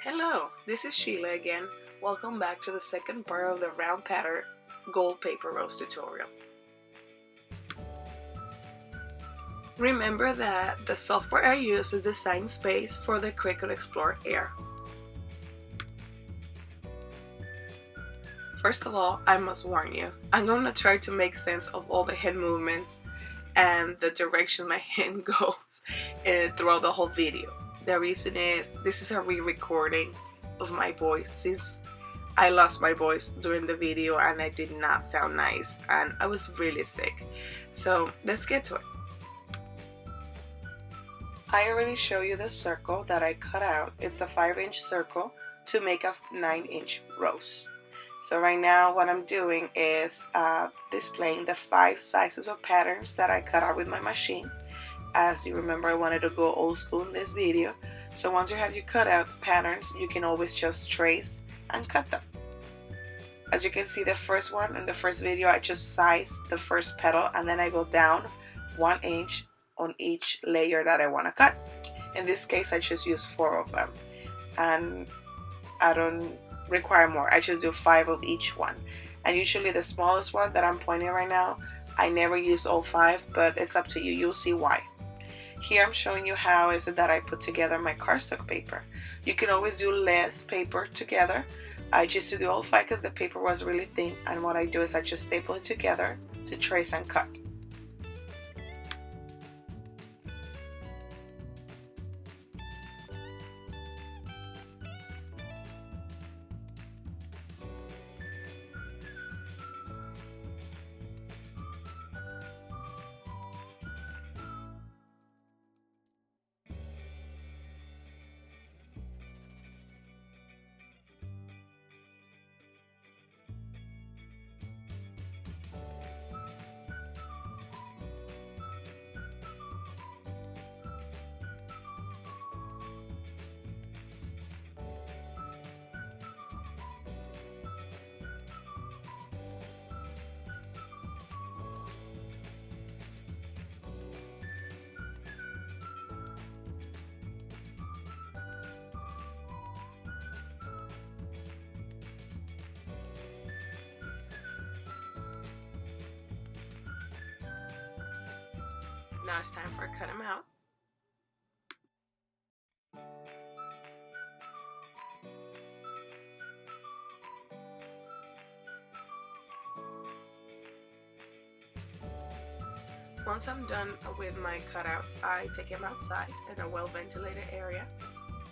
Hello, this is Sheila again. Welcome back to the second part of the round pattern gold paper rose tutorial. Remember that the software I use is Design Space for the CRICUT Explore Air. First of all, I must warn you, I'm going to try to make sense of all the hand movements and the direction my hand goes throughout the whole video. The reason is this is a re-recording of my voice since I lost my voice during the video and I did not sound nice and I was really sick. So let's get to it. I already showed you the circle that I cut out. It's a 5-inch circle to make a 9-inch rose. So right now what I'm doing is displaying the 5 sizes of patterns that I cut out with my machine. As you remember, I wanted to go old school in this video. So once you have your cutout patterns, you can always just trace and cut them. As you can see, the first one in the first video, I just sized the first petal and then I go down 1 inch on each layer that I want to cut. In this case, I just use 4 of them. And I don't require more. I just do 5 of each one. And usually the smallest one that I'm pointing right now, I never use all 5, but it's up to you. You'll see why. Here I'm showing you how is it that I put together my cardstock paper. You can always do less paper together. I just do all 5 because the paper was really thin, and what I do is I just staple it together to trace and cut. Now it's time for cut them out. Once I'm done with my cutouts, I take them outside in a well-ventilated area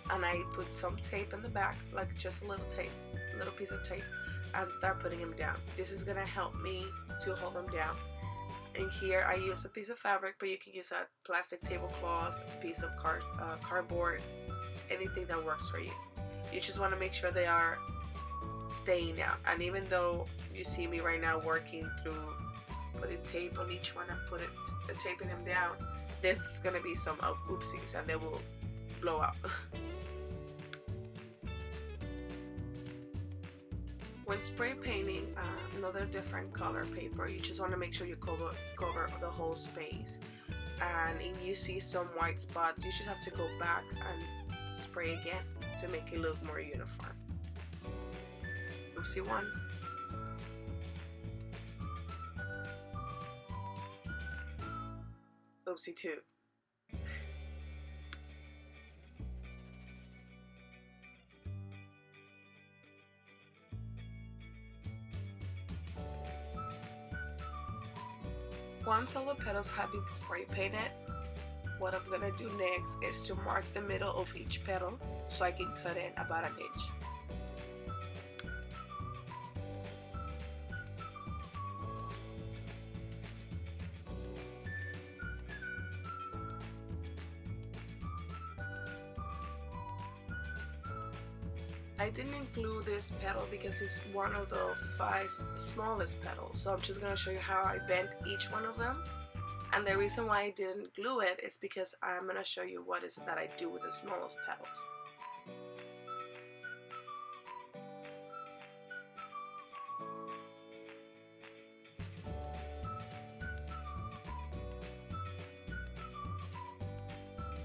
and I put some tape in the back, like just a little tape, a little piece of tape, and start putting them down. This is gonna help me to hold them down. And here I use a piece of fabric, but you can use a plastic tablecloth, a piece of cardboard, anything that works for you. You just want to make sure they are staying down. And even though you see me right now working through putting tape on each one and taping them down, there's gonna be some oopsies and they will blow out. When spray painting another different color paper, you just want to make sure you cover the whole space. And if you see some white spots, you just have to go back and spray again to make it look more uniform. Oopsie 1. Oopsie 2. Once all the petals have been spray painted, what I'm gonna do next is to mark the middle of each petal so I can cut in about 1 inch. I didn't include this petal because it's one of the 5 smallest petals, so I'm just going to show you how I bent each one of them. And the reason why I didn't glue it is because I'm going to show you what is it that I do with the smallest petals.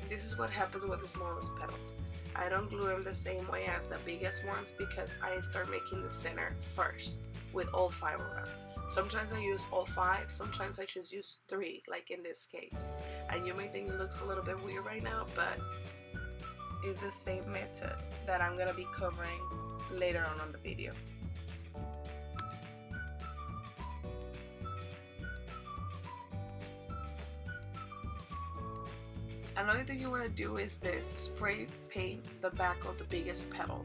This is what happens with the smallest petals. I don't glue them the same way as the biggest ones because I start making the center first with all 5 of them. Sometimes I use all 5, sometimes I just use 3, like in this case. And you may think it looks a little bit weird right now, but it's the same method that I'm gonna be covering later on the video. Another thing you want to do is this: spray paint the back of the biggest petal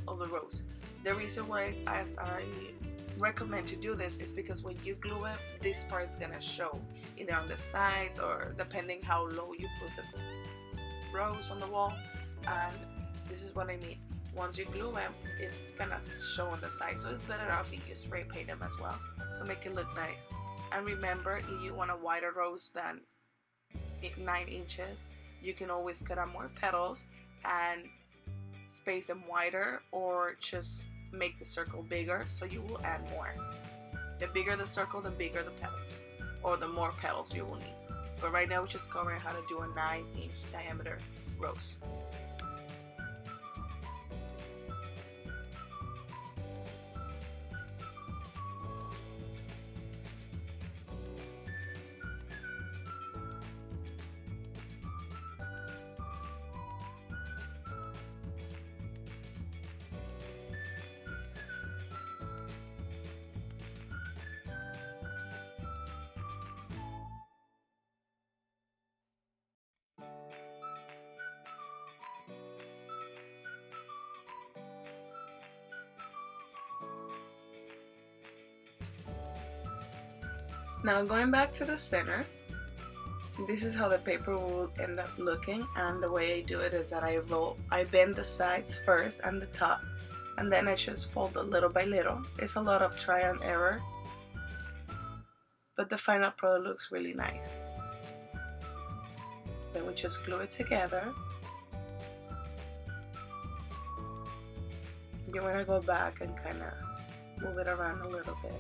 of the rose. The reason why I recommend to do this is because when you glue it, this part is gonna show either on the sides or depending how low you put the rose on the wall. And this is what I mean. Once you glue them, it's gonna show on the side, so it's better off if you spray paint them as well to make it look nice. And remember, if you want a wider rose than 9 inches, you can always cut out more petals and space them wider, or just make the circle bigger so you will add more. The bigger the circle, the bigger the petals, or the more petals you will need. But right now we're just covering how to do a 9-inch diameter rose. Now going back to the center, this is how the paper will end up looking, and the way I do it is that I bend the sides first and the top, and then I just fold it little by little. It's a lot of try and error, but the final product looks really nice. Then we just glue it together. You want to go back and kind of move it around a little bit.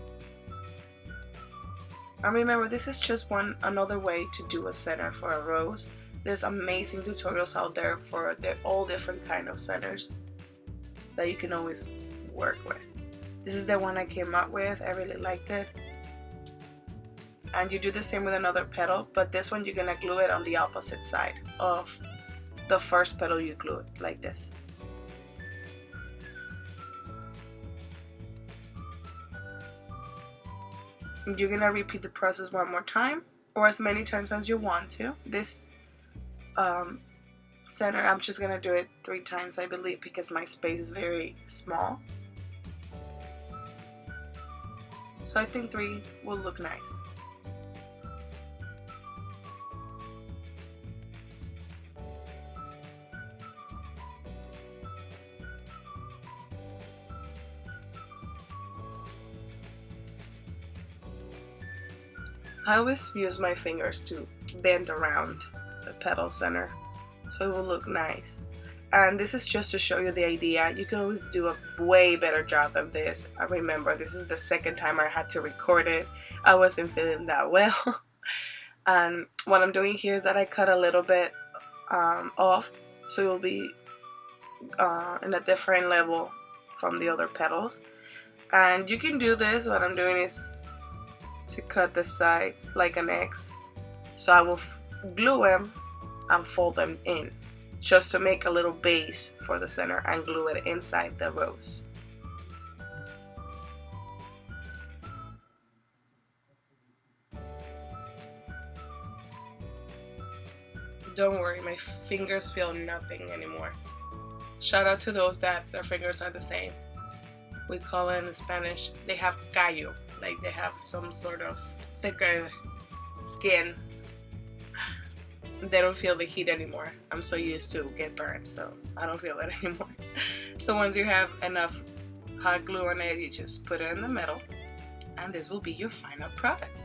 And remember, this is just another way to do a center for a rose. There's amazing tutorials out there for all different kind of centers that you can always work with. This is the one I came up with. I really liked it. And you do the same with another petal, but this one you're gonna glue it on the opposite side of the first petal you glue it, like this. You're gonna repeat the process one more time, or as many times as you want to. This center, I'm just gonna do it 3 times, I believe, because my space is very small. So I think 3 will look nice. I always use my fingers to bend around the petal center so it will look nice. And this is just to show you the idea. You can always do a way better job than this. I remember this is the second time I had to record it. I wasn't feeling that well. And what I'm doing here is that I cut a little bit off, so it will be in a different level from the other petals. And you can do this. What I'm doing is to cut the sides like an X, so I will glue them and fold them in just to make a little base for the center and glue it inside the rose. Don't worry, my fingers feel nothing anymore. Shout out to those that their fingers are the same. We call it in Spanish, they have callo. Like they have some sort of thicker skin. They don't feel the heat anymore. I'm so used to get burned, so I don't feel it anymore. So once you have enough hot glue on it, you just put it in the middle, and this will be your final product.